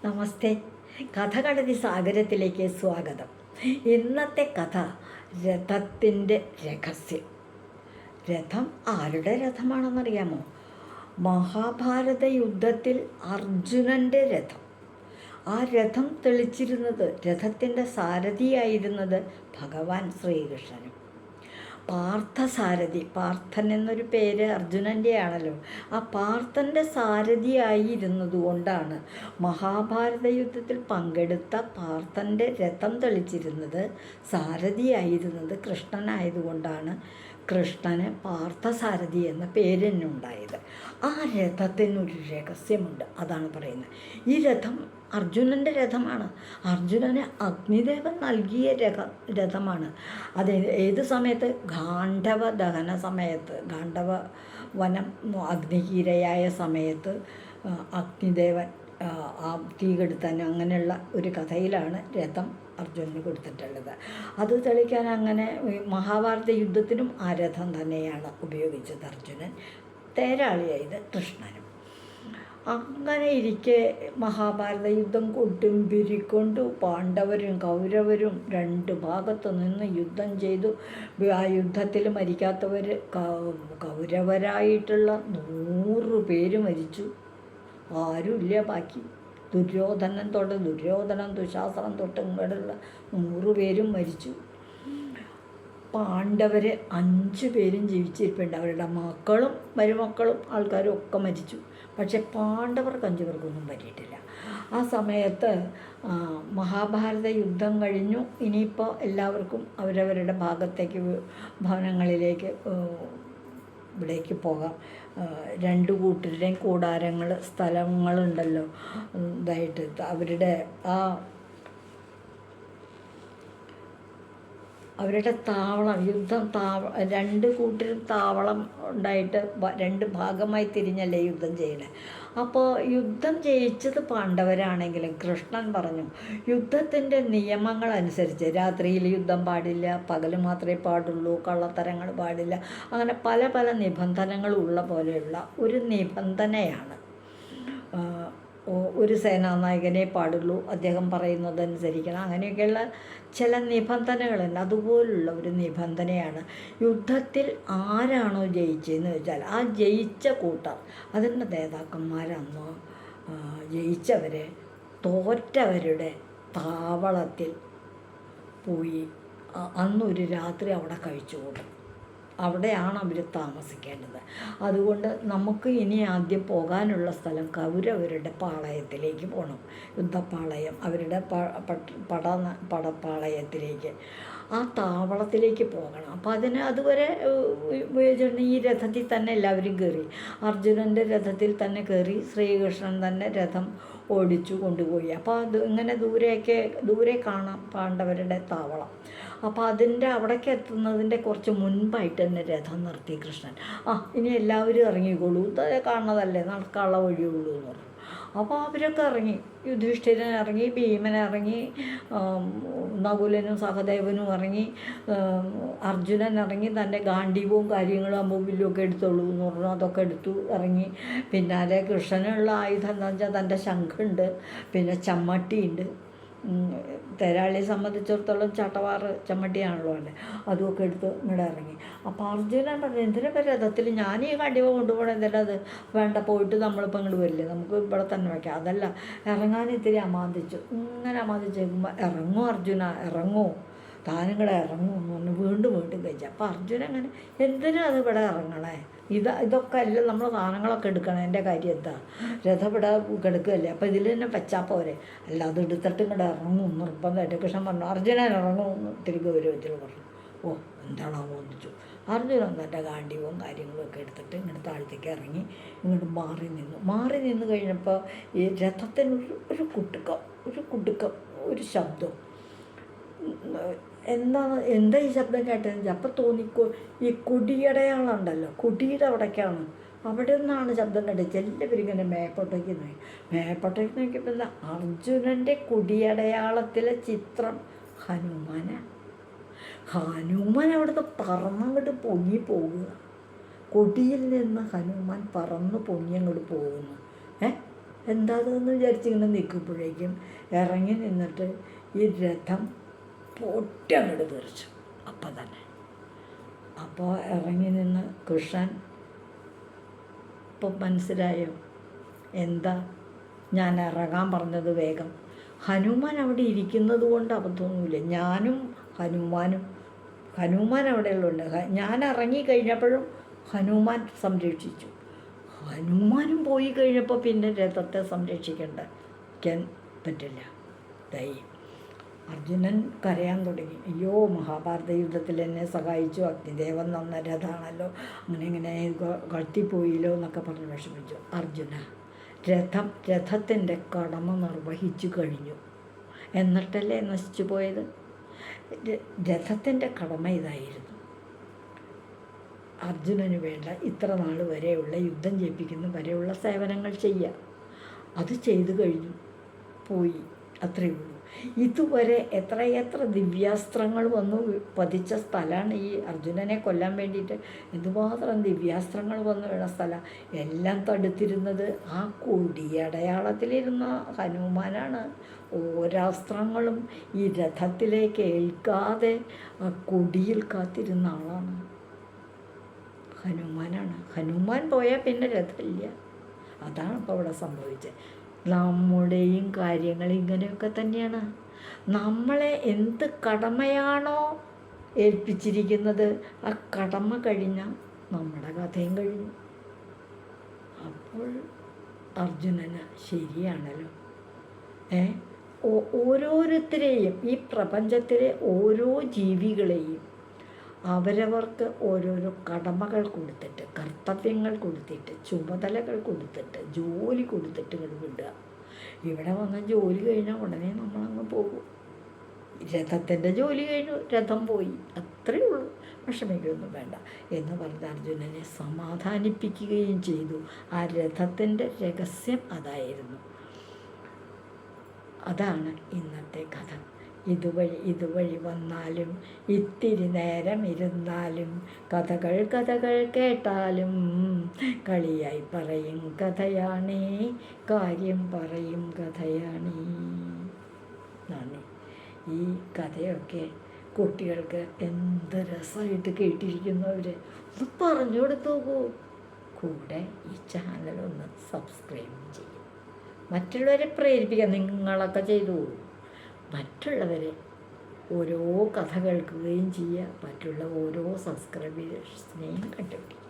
നമസ്തേ. കഥകളി സാഗരത്തിലേക്ക് സ്വാഗതം. ഇന്നത്തെ കഥ രഥത്തിൻ്റെ രഹസ്യം. രഥം ആരുടെ രഥമാണെന്നറിയാമോ? മഹാഭാരത യുദ്ധത്തിൽ അർജുനൻ്റെ രഥം. ആ രഥം തെളിച്ചിരുന്നത്, രഥത്തിൻ്റെ സാരഥിയായിരുന്നത് ഭഗവാൻ ശ്രീകൃഷ്ണനും. പാർത്ഥസാരഥി, പാർത്ഥൻ എന്നൊരു പേര് അർജുനൻ്റെ ആണല്ലോ. ആ പാർത്ഥൻ്റെ സാരഥിയായിരുന്നത് കൊണ്ടാണ് മഹാഭാരത യുദ്ധത്തിൽ പങ്കെടുത്ത പാർത്ഥൻ്റെ രഥം തെളിച്ചിരുന്നത്, സാരഥിയായിരുന്നത് കൃഷ്ണനായതുകൊണ്ടാണ് കൃഷ്ണന് പാർത്ഥസാരഥി എന്ന പേരിനുണ്ടായത്. ആ രഥത്തിനൊരു രഹസ്യമുണ്ട്, അതാണ് പറയുന്നത്. ഈ രഥം അർജുനൻ്റെ രഥമാണ്. അർജുനന് അഗ്നിദേവൻ നൽകിയ രഥമാണ്. അത് ഏത് സമയത്ത്? ഗാണ്ഡവ ദഹന സമയത്ത്, ഗാണ്ഡവ വനം അഗ്നിഹീരയായ സമയത്ത് അഗ്നിദേവൻ ആ തീ കെടുത്താൻ, അങ്ങനെയുള്ള ഒരു കഥയിലാണ് രഥം അർജുനന് കൊടുത്തിട്ടുള്ളത്. അത് തെളിക്കാൻ അങ്ങനെ മഹാഭാരത യുദ്ധത്തിനും ആ രഥം തന്നെയാണ് ഉപയോഗിച്ചത് അർജുനൻ. തേരാളിയായത് കൃഷ്ണനും. അങ്ങനെ ഇരിക്കെ മഹാഭാരത യുദ്ധം കൊടുമ്പിരിക്കൊണ്ടു പാണ്ഡവരും കൗരവരും രണ്ട് ഭാഗത്ത് നിന്ന് യുദ്ധം ചെയ്തു. ആ യുദ്ധത്തിൽ മരിക്കാത്തവർ കൗരവരായിട്ടുള്ള 100 പേര് മരിച്ചു. ആരുമില്ല ബാക്കി. ദുര്യോധനൻ ദുശാസനം തൊട്ട് ഇങ്ങോട്ടുള്ള 100 പേരും മരിച്ചു. പാണ്ഡവർ 5 പേരും ജീവിച്ചിരിപ്പുണ്ട്. അവരുടെ മക്കളും മരുമക്കളും ആൾക്കാരും ഒക്കെ മരിച്ചു. പക്ഷെ പാണ്ഡവർക്ക് 5 പേർക്കൊന്നും പറ്റിയിട്ടില്ല. ആ സമയത്ത് മഹാഭാരത യുദ്ധം കഴിഞ്ഞു. ഇനിയിപ്പോൾ എല്ലാവർക്കും അവരവരുടെ ഭാഗത്തേക്ക്, ഭവനങ്ങളിലേക്ക്, ഇവിടേക്ക് പോകാം. 2 കൂട്ടരുടെയും കൂടാരങ്ങൾ, സ്ഥലങ്ങളുണ്ടല്ലോ ഇതായിട്ട്. അവരുടെ താവളം, 2 കൂട്ടരും താവളം ഉണ്ടായിട്ട് 2 ഭാഗമായി തിരിഞ്ഞല്ലേ യുദ്ധം ചെയ്യണേ. അപ്പോൾ യുദ്ധം ജയിച്ചത് പാണ്ഡവരാണെങ്കിലും കൃഷ്ണൻ പറഞ്ഞു, യുദ്ധത്തിൻ്റെ നിയമങ്ങൾ അനുസരിച്ച് രാത്രിയിൽ യുദ്ധം പാടില്ല, പകൽ മാത്രമേ പാടുള്ളൂ, കള്ളത്തരങ്ങൾ പാടില്ല, അങ്ങനെ പല പല നിബന്ധനകളുള്ള പോലെയുള്ള ഒരു നിബന്ധനയാണ്. ഒരു സേനാനായകനെ പാടുള്ളൂ, അദ്ദേഹം പറയുന്നതനുസരിക്കണം, അങ്ങനെയൊക്കെയുള്ള ചില നിബന്ധനകളുണ്ട്. അതുപോലുള്ള ഒരു നിബന്ധനയാണ്. യുദ്ധത്തിൽ ആരാണോ ജയിച്ചതെന്ന് വെച്ചാൽ ആ ജയിച്ച കൂട്ടർ, അതിൻ്റെ നേതാക്കന്മാരന്ന് ജയിച്ചവരെ തോറ്റവരുടെ താവളത്തിൽ പോയി അന്നൊരു രാത്രി അവിടെ കഴിച്ചുകൂട്ടും. അവിടെയാണ് അവർ താമസിക്കേണ്ടത്. അതുകൊണ്ട് നമുക്ക് ഇനി ആദ്യം പോകാനുള്ള സ്ഥലം കൗരവരുടെ പാളയത്തിലേക്ക് പോകണം. യുദ്ധപ്പാളയം, അവരുടെ പടപ്പാളയത്തിലേക്ക്, ആ താവളത്തിലേക്ക് പോകണം. അപ്പോൾ അതുവരെ ഉപയോഗിച്ചിട്ട് ഈ രഥത്തിൽ തന്നെ എല്ലാവരും കയറി. അർജുനൻ്റെ രഥത്തിൽ തന്നെ കയറി ശ്രീകൃഷ്ണൻ തന്നെ രഥം ഓടിച്ചു കൊണ്ടുപോയി. അപ്പോൾ ഇങ്ങനെ ദൂരെ കാണാം പാണ്ഡവരുടെ താവളം. അപ്പോൾ അവിടേക്ക് എത്തുന്നതിൻ്റെ കുറച്ച് മുൻപായിട്ട് തന്നെ രഥം നിർത്തി കൃഷ്ണൻ. ഇനി എല്ലാവരും ഇറങ്ങിക്കോളൂ, ഇത് കാണുന്നതല്ലേ, നടക്കാനുള്ള വഴിയുള്ളൂ എന്ന് പറഞ്ഞു. അപ്പോൾ അവരൊക്കെ ഇറങ്ങി. യുധിഷ്ഠിരൻ ഇറങ്ങി, ഭീമൻ ഇറങ്ങി, നകുലനും സഹദേവനും ഇറങ്ങി, അർജുനൻ ഇറങ്ങി. തൻ്റെ ഗാണ്ഡീവവും കാര്യങ്ങളും അമ്പും ഒക്കെ എടുത്തോളൂ എന്ന് പറഞ്ഞു. അതൊക്കെ എടുത്തു ഇറങ്ങി. പിന്നാലെ കൃഷ്ണനുള്ള ആയുധം എന്താ വെച്ചാൽ തൻ്റെ ശംഖുണ്ട്, പിന്നെ ചമ്മട്ടിയുണ്ട്. തേരാളിയെ സംബന്ധിച്ചിടത്തോളം ചട്ടവാറ് ചമ്മട്ടിയാണല്ലോ അല്ലേ, അതുമൊക്കെ എടുത്ത് ഇങ്ങോട്ട് ഇറങ്ങി. അപ്പോൾ അർജുനൻ പറഞ്ഞു, എന്തിനൊക്കെ രഥത്തിൽ ഞാൻ ഈ കടിവ കൊണ്ടുപോകണം, എന്തെല്ലാം അത് വേണ്ട, പോയിട്ട് നമ്മളിപ്പോൾ ഇങ്ങോട്ട് വരില്ലേ, നമുക്ക് ഇവിടെ തന്നെ വയ്ക്കാം. അതല്ല, ഇറങ്ങാൻ ഇത്തിരി അമാന്തിച്ചു. ഇങ്ങനെ അമാന്തിച്ച് കേൾക്കുമ്പോൾ, ഇറങ്ങൂ അർജുന, ഇറങ്ങൂ, താനും കൂടെ ഇറങ്ങൂ എന്ന് പറഞ്ഞു. വീണ്ടും കഴിച്ചു. അപ്പോൾ അർജുനൻ അങ്ങനെ, എന്തിനാ അത് ഇവിടെ ഇറങ്ങണേ, ഇതൊക്കെ അല്ല നമ്മൾ സാധനങ്ങളൊക്കെ എടുക്കണം, എൻ്റെ കാര്യം എന്താ, രഥം ഇവിടെ കിടക്കുകയല്ലേ, അപ്പോൾ ഇതിൽ തന്നെ വെച്ചാൽ പോരെ, അല്ല അത് എടുത്തിട്ട് ഇങ്ങോട്ട് ഇറങ്ങും നിർബന്ധമായിട്ട്. കൃഷ്ണൻ പറഞ്ഞു, അർജുനൻ ഇറങ്ങുമെന്ന് തിരികെ ഗൗരവത്തിൽ പറഞ്ഞു. എന്താണോ തോന്നിച്ചു. അർജുനൻ തൻ്റെ ഗാണ്ഡീവവും കാര്യങ്ങളും ഒക്കെ എടുത്തിട്ട് ഇങ്ങനെ താഴത്തേക്ക് ഇറങ്ങി ഇങ്ങോട്ട് മാറി നിന്ന് കഴിഞ്ഞപ്പോൾ ഈ രഥത്തിന് ഒരു കുടുക്കം ഒരു ശബ്ദം. എന്താ ഈ ശബ്ദം കേട്ടതെന്ന് അപ്പം തോന്നിക്കോ, ഈ കുടിയടയാളുണ്ടല്ലോ, കുടിയുടെ അവിടേക്കാണ്, അവിടെ നിന്നാണ് ശബ്ദം കേട്ടത്. എല്ലാവരും ഇങ്ങനെ മേപ്പോട്ടേക്ക് നോക്കിയപ്പോൾ എന്താ, അർജുനൻ്റെ കുടിയടയാളത്തിലെ ചിത്രം ഹനുമാൻ അവിടുത്തെ പറന്നങ്ങോട്ട് പൊങ്ങി പോകുക. കൊടിയിൽ നിന്ന് ഹനുമാൻ പറന്ന് പൊങ്ങി അങ്ങോട്ട് പോകുന്നു. എന്താണെന്ന് വിചാരിച്ചിങ്ങനെ നിൽക്കുമ്പോഴേക്കും ഇറങ്ങി നിന്നിട്ട് ഈ രഥം പൊട്ടി അങ്ങോട്ട് തെറിച്ചു അപ്പം തന്നെ. അപ്പോൾ ഇറങ്ങി നിന്ന് കൃഷ്ണൻ, ഇപ്പം മനസ്സിലായോ എന്താ ഞാൻ ഇറങ്ങാൻ പറഞ്ഞത്? വേഗം ഹനുമാൻ അവിടെ ഇരിക്കുന്നത് കൊണ്ട് അബദ്ധമൊന്നുമില്ല. ഞാനും ഹനുമാൻ അവിടെ ഉള്ളുണ്ട്. ഞാൻ ഇറങ്ങി കഴിഞ്ഞപ്പോഴും ഹനുമാൻ സംരക്ഷിച്ചു. ഹനുമാനും പോയി കഴിഞ്ഞപ്പോൾ പിന്നെ രഥത്തെ സംരക്ഷിക്കാൻ പറ്റില്ല. അർജുനൻ കരയാൻ തുടങ്ങി. അയ്യോ, മഹാഭാരത യുദ്ധത്തിൽ എന്നെ സഹായിച്ചു, അഗ്നിദേവൻ തന്ന രഥമാണല്ലോ, അങ്ങനെ കത്തിപ്പോയില്ലോ എന്നൊക്കെ പറഞ്ഞ് വിഷമിച്ചു. അർജുന, രഥത്തിൻ്റെ കടമ നിർവഹിച്ചു കഴിഞ്ഞു, എന്നിട്ടല്ലേ നശിച്ചു പോയത്? രഥത്തിൻ്റെ കടമ ഇതായിരുന്നു. അർജുനന് വേണ്ട ഇത്ര നാൾ വരെയുള്ള യുദ്ധം ജയിപ്പിക്കുന്ന വരെയുള്ള സേവനങ്ങൾ ചെയ്യുക. അത് ചെയ്തു കഴിഞ്ഞു, പോയി, അത്രയേ ഉള്ളൂ. ഇതുവരെ എത്രയെത്ര ദിവ്യാസ്ത്രങ്ങൾ വന്നു പതിച്ച സ്ഥലമാണ് ഈ അർജുനനെ കൊല്ലാൻ വേണ്ടിയിട്ട്. എന്തുമാത്രം ദിവ്യാസ്ത്രങ്ങൾ വന്നു വീണ സ്ഥലം. എല്ലാം തടുത്തിരുന്നത് ആ കൊടിയടയാളത്തിലിരുന്ന ഹനുമാനാണ്. ഓരോസ്ത്രങ്ങളും ഈ രഥത്തിലേക്ക് ഏൽക്കാതെ ആ കൊടിയിൽ കാത്തിരുന്ന ആളാണ് ഹനുമാനാണ്. ഹനുമാൻ പോയാൽ പിന്നെ രഥമില്ല. അതാണ് ഇപ്പോൾ ഇവിടെ സംഭവിച്ചത്. നമ്മുടെയും കാര്യങ്ങൾ ഇങ്ങനെയൊക്കെ തന്നെയാണ്. നമ്മളെ എന്ത് കടമയാണോ ഏൽപ്പിച്ചിരിക്കുന്നത്, ആ കടമ കഴിഞ്ഞാൽ നമ്മുടെ കഥയും കഴിഞ്ഞു. അപ്പോൾ അർജുനന് ശരിയാണല്ലോ. ഓരോരുത്തരെയും, ഈ പ്രപഞ്ചത്തിലെ ഓരോ ജീവികളെയും അവരവർക്ക് ഓരോരോ കടമകൾ കൊടുത്തിട്ട്, കർത്തവ്യങ്ങൾ കൊടുത്തിട്ട്, ചുമതലകൾ കൊടുത്തിട്ട്, ജോലി കൊടുത്തിട്ട് ഇങ്ങോട്ട് വിടുക. ഇവിടെ വന്ന് ജോലി കഴിഞ്ഞാൽ ഉടനെ നമ്മളങ്ങ് പോകും. രഥത്തിൻ്റെ ജോലി കഴിഞ്ഞു, രഥം പോയി, അത്രയേ ഉള്ളൂ, വിഷമിക്കൊന്നും വേണ്ട എന്ന് പറഞ്ഞ് അർജുനനെ സമാധാനിപ്പിക്കുകയും ചെയ്തു. ആ രഥത്തിൻ്റെ രഹസ്യം അതാണ് ഇന്നത്തെ കഥ. ഇതുവഴി വന്നാലും ഇത്തിരി നേരം ഇരുന്നാലും കഥകൾ കേട്ടാലും കളിയായി പറയും കഥയാണേ, കാര്യം പറയും കഥയാണേ. നന്ദി. ഈ കഥയൊക്കെ കുട്ടികൾക്ക് എന്ത് രസമായിട്ട് കേട്ടിരിക്കുന്നവർ ഒന്ന് പറഞ്ഞു കൊടുത്തു നോക്കൂ. കൂടെ ഈ ചാനലൊന്ന് സബ്സ്ക്രൈബ് ചെയ്യും. മറ്റുള്ളവരെ പ്രേരിപ്പിക്കാൻ നിങ്ങളൊക്കെ ചെയ്തു. മറ്റുള്ളവരെ ഓരോ കഥ കേൾക്കുകയും ചെയ്യുക. മറ്റുള്ള ഓരോ സബ്സ്ക്രൈബേഴ്സിനെയും കണ്ടുപിടിക്കുക.